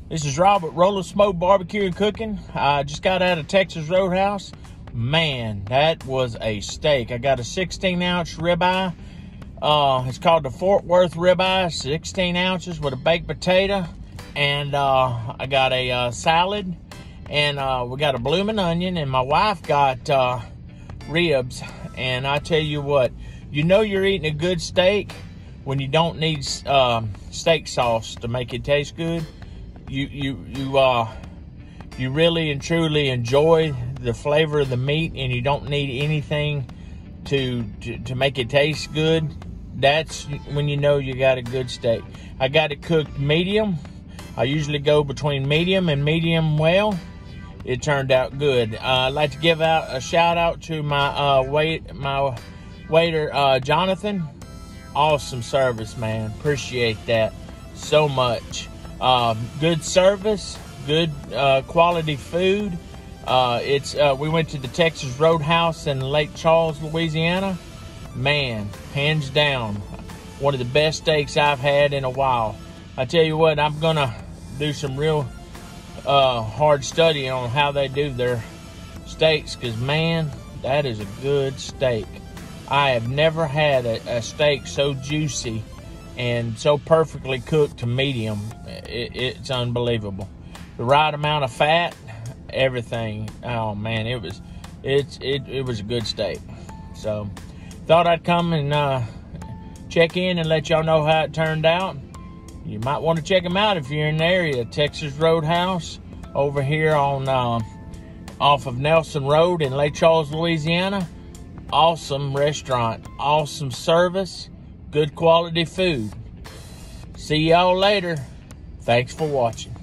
This is Robert, Roller Smoke Barbecue and Cooking. I just got out of Texas Roadhouse. Man, that was a steak. I got a 16-ounce ribeye. It's called the Fort Worth ribeye, 16 ounces with a baked potato. And I got a salad. And we got a blooming onion. And my wife got ribs. And I tell you what, you know you're eating a good steak when you don't need steak sauce to make it taste good. You really and truly enjoy the flavor of the meat, and you don't need anything to make it taste good. That's when you know you got a good steak. I got it cooked medium. I usually go between medium and medium well. It turned out good. I'd like to give out a shout out to my waiter Jonathan. Awesome service, man. Appreciate that so much. Good service, good quality food. We went to the Texas Roadhouse in Lake Charles, Louisiana. Man, hands down, one of the best steaks I've had in a while. I tell you what, I'm gonna do some real hard study on how they do their steaks, because man, that is a good steak. I have never had a steak so juicy and so perfectly cooked to medium. It's unbelievable. The right amount of fat, everything. Oh man, it was a good steak. So thought I'd come and check in and let y'all know how it turned out. You might want to check them out if you're in the area. Texas Roadhouse over here on off of Nelson Road in Lake Charles, Louisiana. Awesome restaurant, awesome service, good quality food. See y'all later. Thanks for watching.